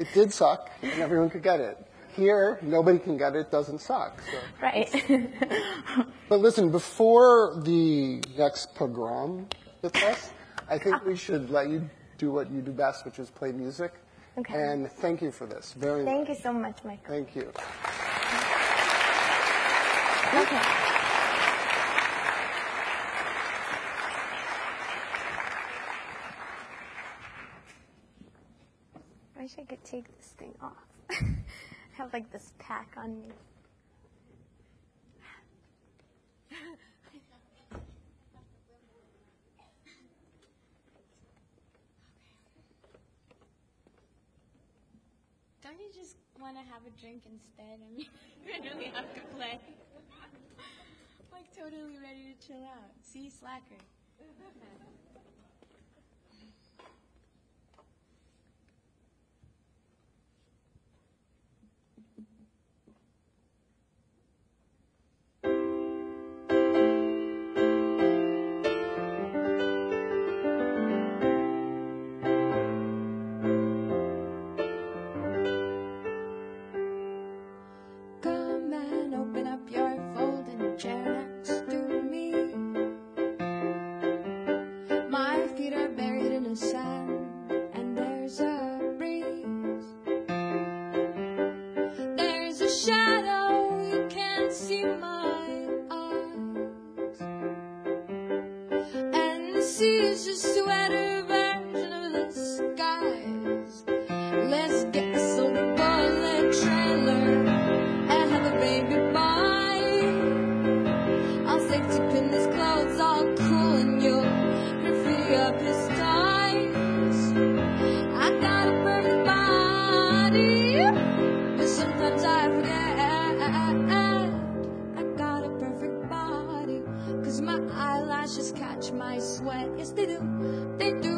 it did suck, and everyone could get it. Here, nobody can get it. Doesn't suck. So.
Right.
But listen, before the next pogrom with us, I think we should let you do what you do best, which is play music.
Okay.
And thank you for this very much.
Thank you so much, Michael.
Thank you.
Okay. I wish I could take this thing off. I have like this pack on me. Don't you just want to have a drink instead? I mean, you really have to play. like totally ready to chill out. See, slacker.
Come and open up your folding chair next to me. My feet are buried in the sand, and there's a breeze. There's a shadow, you can't see my eyes. And the sea's just a wetter version of the skies. Let's get the silver bullet trailer and have a baby boy. I'll safety pin his clothes all cool and you'll graffiti up his toys. I got a perfect body, but sometimes I forget. I got a perfect body, 'cause my eyelashes catch my sweat. Yes, they do, they do.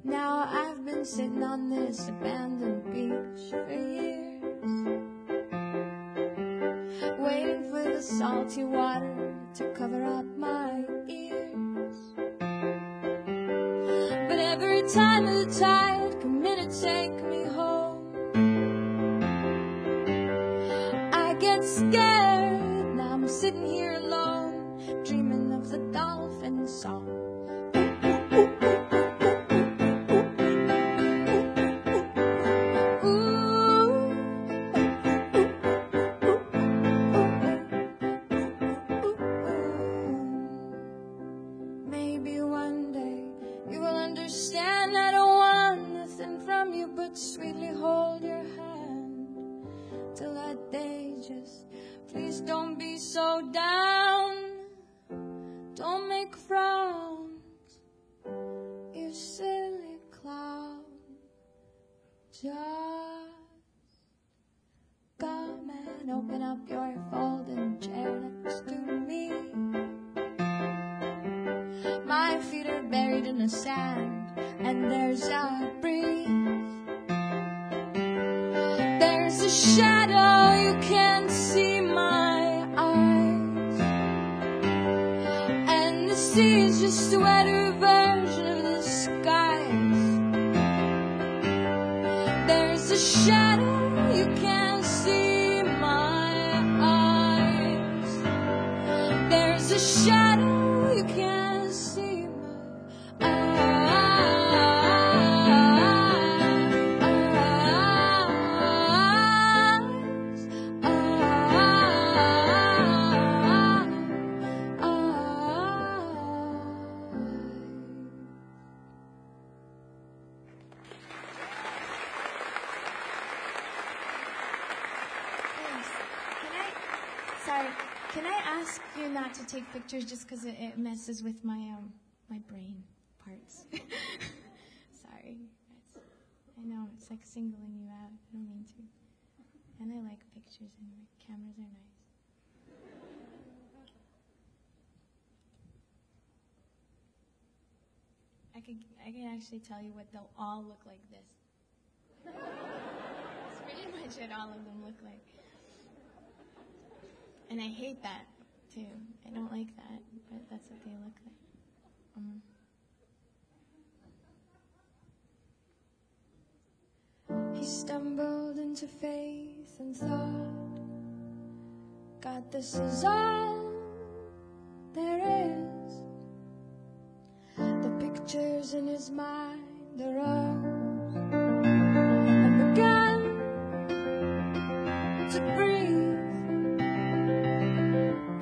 Now I've been sitting on this abandoned beach for years, waiting for the salty water to cover up my ears. But every time the tide come in to take me home, I get scared. Now I'm sitting here alone, dreaming of the dolphin song. Maybe one day you will understand I don't want nothing from you but sweetly hold your hand. Till that day, just please don't be so down. Don't make frowns, you silly clown. Just come and open up your folding chair next to me. My feet are buried in the sand, and there's a breeze. There's a shadow, you can't see my eyes. And the sea is just a wetter version of the skies. There's a shadow, you can't see my eyes. There's a shadow, you can't see my
Sorry, can I ask you not to take pictures just because it messes with my my brain parts? Sorry. I know, it's like singling you out. I don't mean to. And I like pictures anyway. Cameras are nice. I can actually tell you what they'll all look like this. That's pretty much what all of them look like. And I hate that, too. I don't like that, but that's what they look like.
He stumbled into faith and thought, God, this is all there is. The pictures in his mind arose and began to breathe.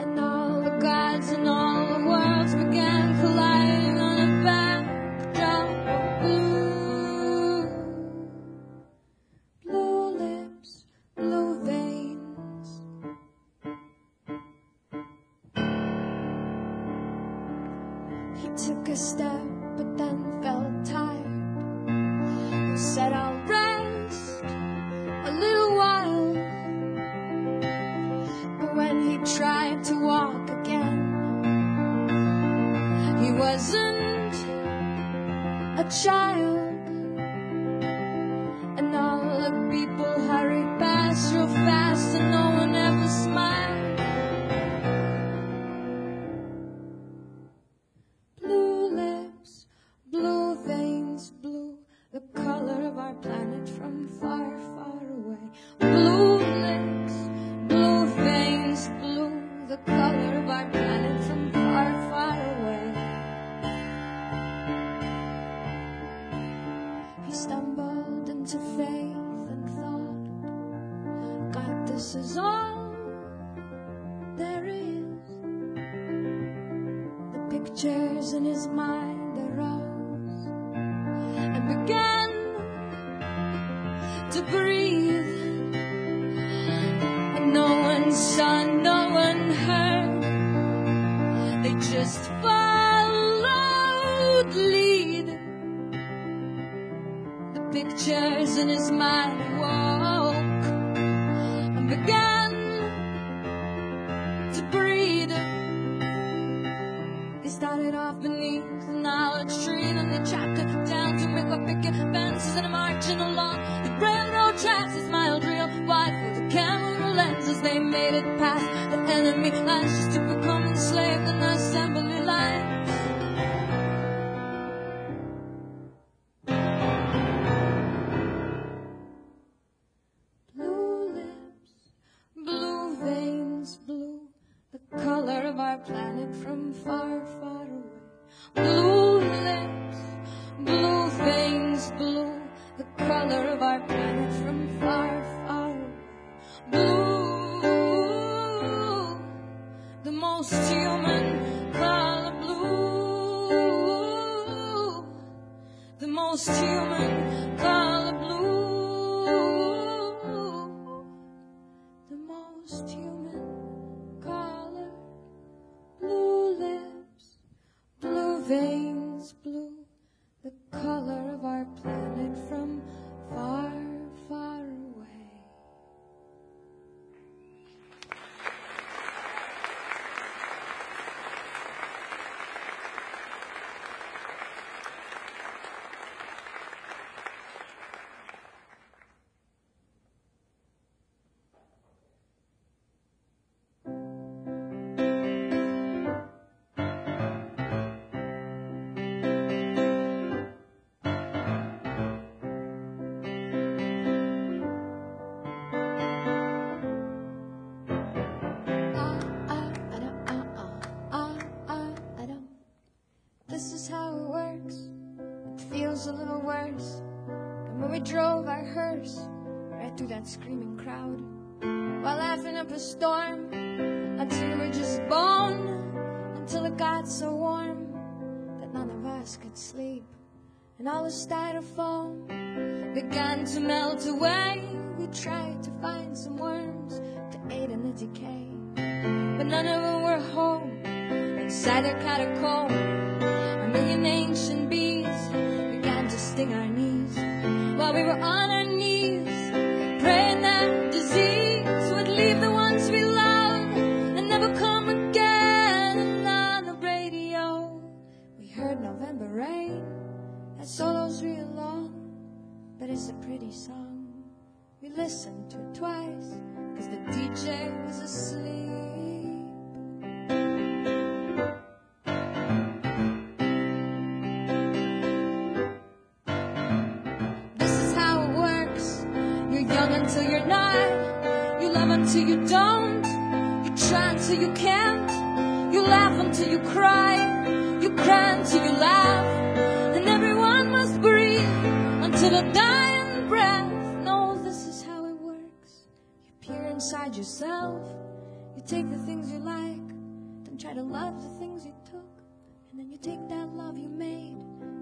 And all the gods and all the worlds began colliding on a backdrop of blue. Blue lips, blue veins. a step, but then felt tired. He said, I'll rest a little while. But when he tried to walk again, he wasn't a child. And all the people hurried past real fast, and no one ever smiled. Blue lips, blue veins, blue, the color of our planet from far, far away. Blue lips, blue veins, blue, the color of our planet from far, far away. He stumbled into faith and thought, God, this is all there is. The pictures in his mind arose and began to breathe. And no one saw, no one heard. They just followed the lead. The pictures in his mind woke and began to breathe. They started off beneath an olive tree, and they chopped it down to make a picket fences, and marching along the railroad tracks. They smiled real wide for the camera lenses. They made it past the enemy lines just to become enslaved in the assembly lines. Blue lips, blue veins, blue, the color of our planet from far, far away. Blue lips, blue veins, blue, the color of our planet from far, far away. Blue, the most human color. Blue, the most human color. Blue, the most human color. Blue lips, blue veins, blue, the color of our planet from far, far away. This is how it works. It feels a little worse than when we drove our hearse right through that screaming crowd, while laughing up a storm until we were just bone, until it got so warm that none of us could sleep, and all the styrofoam began to melt away. We tried to find some worms to aid in the decay, but none of them were home inside their catacomb. A million ancient bees began to sting our knees while we were on our knees, praying that disease would leave the ones we loved and never come again. And on the radio we heard November Rain. That solo's real long, but it's a pretty song. We listened to it twice, 'cause the DJ was asleep. This is how it works. You're young until you're not. You love until you don't. You try until you can't. You laugh until you cry. You cry until you laugh. And everyone must breathe until a dying breath. Inside yourself, you take the things you like, then try to love the things you took, and then you take that love you made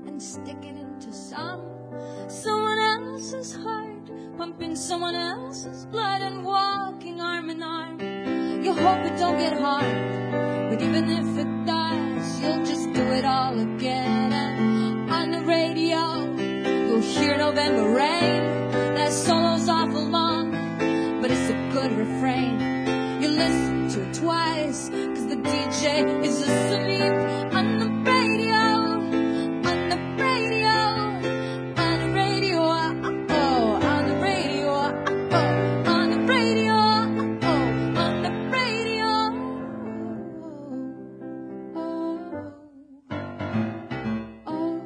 and stick it into someone else's heart, pumping someone else's blood and walking arm in arm. You hope it don't get hard, but even if it does, you'll just do it all. fall again. And on the radio, you'll hear November Rain. That solo's awful long, but it's a good refrain. You listen to it twice, 'cause the DJ is asleep. On the radio, on the radio, on the radio, oh, on the radio, oh, on the radio, oh, on the radio, oh, oh, oh,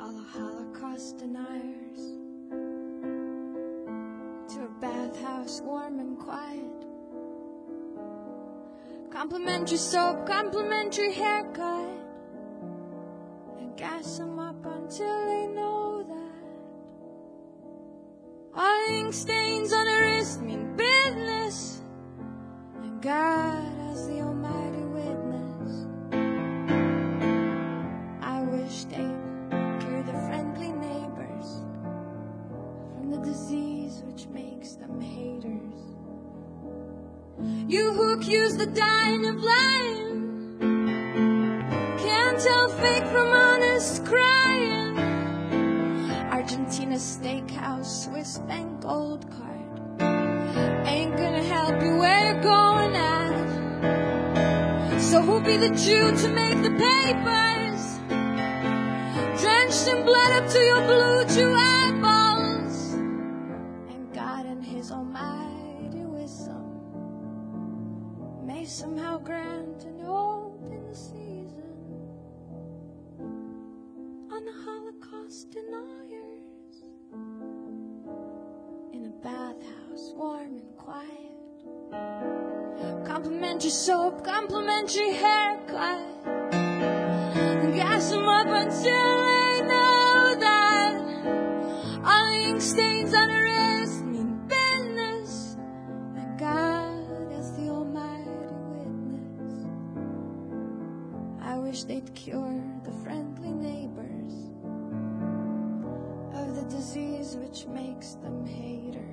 All the Holocaust deniers to a bathhouse warm and quiet. Complimentary soap, complimentary haircut, and gas them up until they know that all ink stains on her wrist mean business, and God as the almighty witness. I wish they'd cure the friendly neighbors from the disease which makes them haters. You who accuse the dying of lying can't tell fake from honest crying. Argentina steakhouse, Swiss bank gold card ain't gonna help you where you're going at. So who'll be the Jew to make the papers? Drenched in blood up to your blue Jew eyeballs. And God and his almighty wisdom may somehow grant an open season on the Holocaust deniers in a bathhouse warm and quiet. Complimentary soap, complimentary haircut, and gas them up until they know that all the ink stains on her wrist mean business, and God is the almighty witness. I wish they'd cure the friendly neighbors of the disease which makes them haters.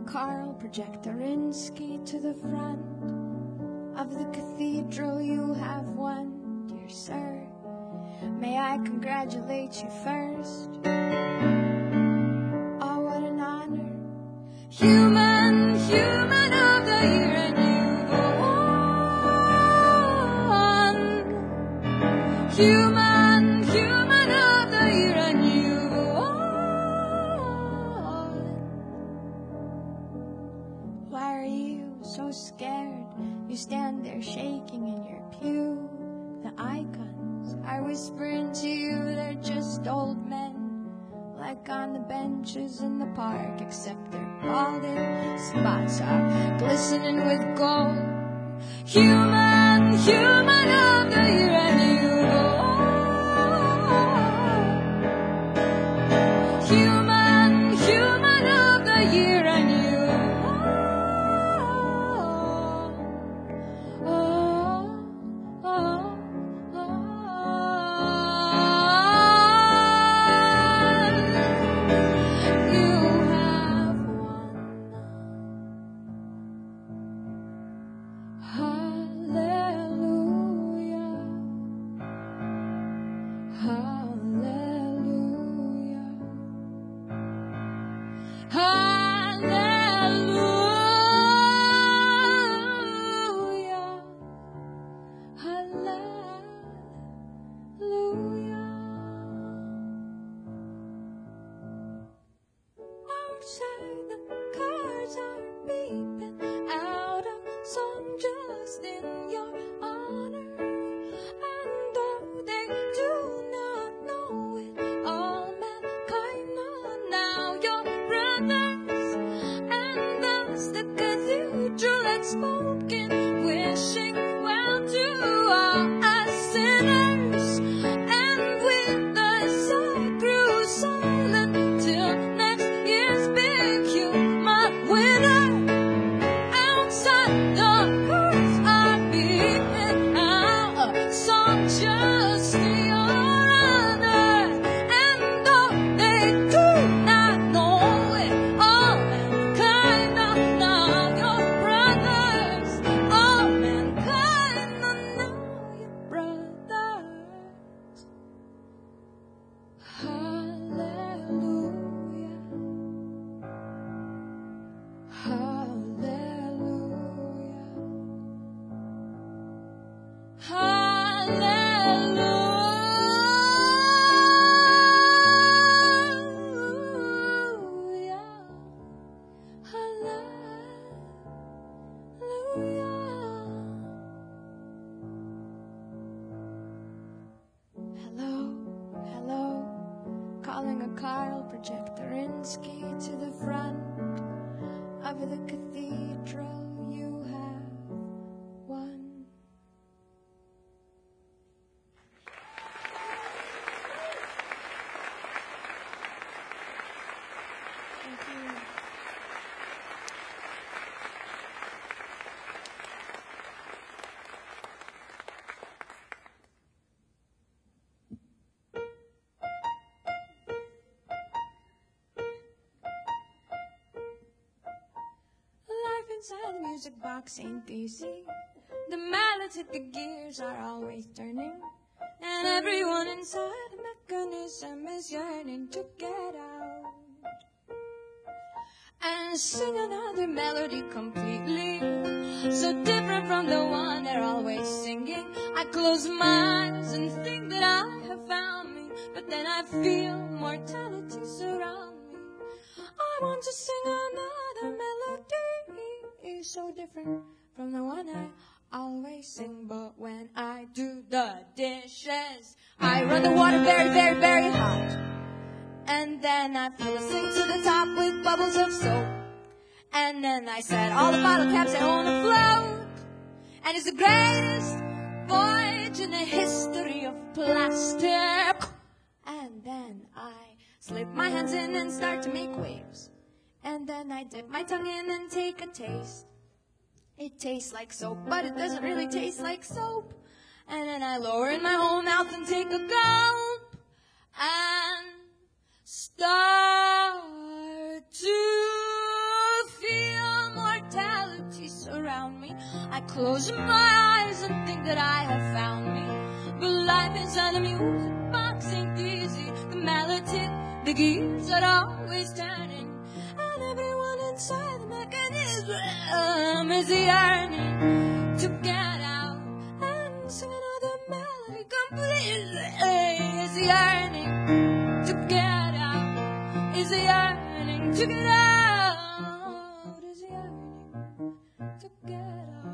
Carl Projectorinsky to the front of the cathedral. You have won, dear sir. May I congratulate you first? Oh, what an honor. Human of the year, and you've won. Human of the year, and you've won. Why are you so scared? You stand there shaking in your pew. The icons are whispering to you, they're just old men, like on the benches in the park, except their balding spots are glistening with gold. Human of the year, and you human of the year, and you hallelujah. installing a Kyle projector and ski to the front of the cathedral. You have won. Thank you. Inside the music box ain't easy. The mallets hit the gears are always turning, and everyone inside the mechanism is yearning to get out and sing another melody completely so different from the one they're always singing. I close my eyes and think that I have found me, but then I feel mortality surround me. I want to sing another melody so different from the one I always sing, but when I do the dishes, I run the water very, very, very hot, and then I fill the sink to the top with bubbles of soap, and then I set all the bottle caps on the float, and it's the greatest voyage in the history of plastic. And then I slip my hands in and start to make waves, and then I dip my tongue in and take a taste. It tastes like soap, but it doesn't really taste like soap. And then I lower in my whole mouth and take a gulp and start to feel mortality surround me. I close my eyes and think that I have found me, but life inside the music box ain't easy. The mallet hit the gears are always turning, and everyone inside the mechanism is yearning to get out and sing another melody completely. Is yearning to get out, is yearning to get out, is yearning to get out.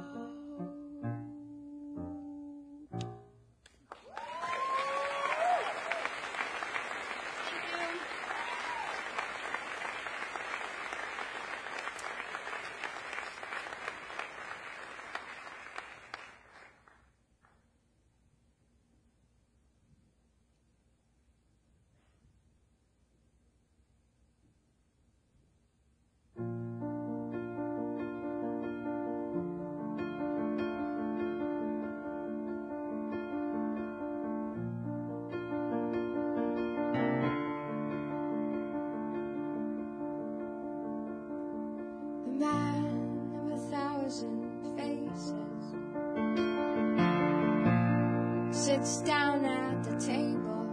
Sits down at the table,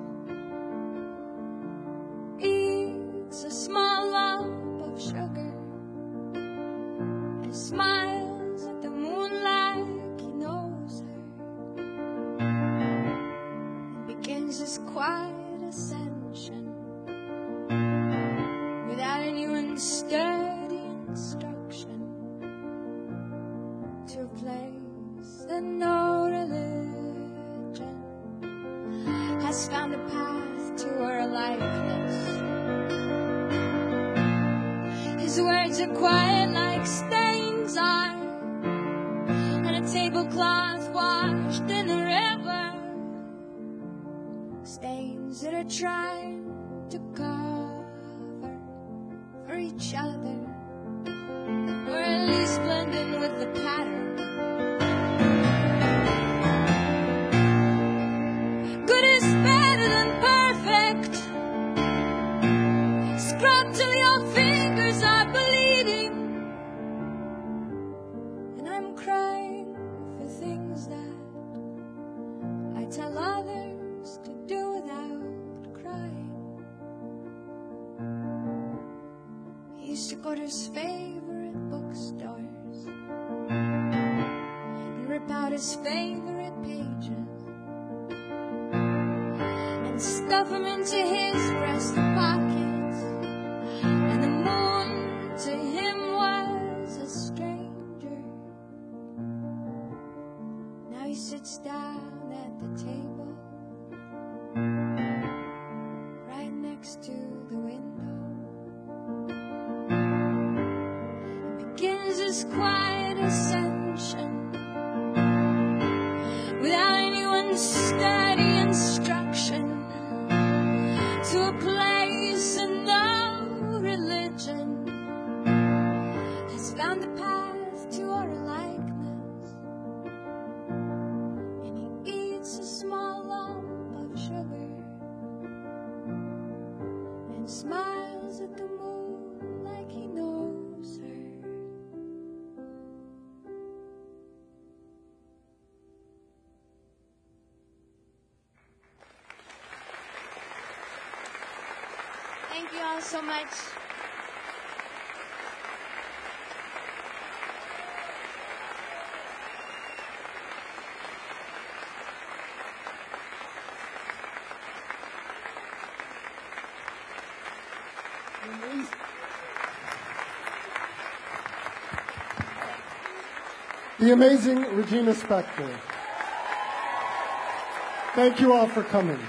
eats a small lump of sugar, and smiles at the moon like he knows her, and begins his quiet ascension without anyone's sturdy instruction to a place that no religion has found a path to her likeness. His words are quiet like stains are, and a tablecloth washed in the river, stains that are trying to cover for each other, or at least blend in with the pattern. Tell others to do without crying. He used to go to his favorite bookstores and rip out his favorite pages and stuff them into his breast pockets. And the moon to him was a stranger. Now he sits down at the table right next to under steady instruction to a place and no religion has found the path to our likeness, and he eats a small lump of sugar and smiles at the moon like he knows her. Thank you all so much.
The amazing Regina Spektor. Thank you all for coming.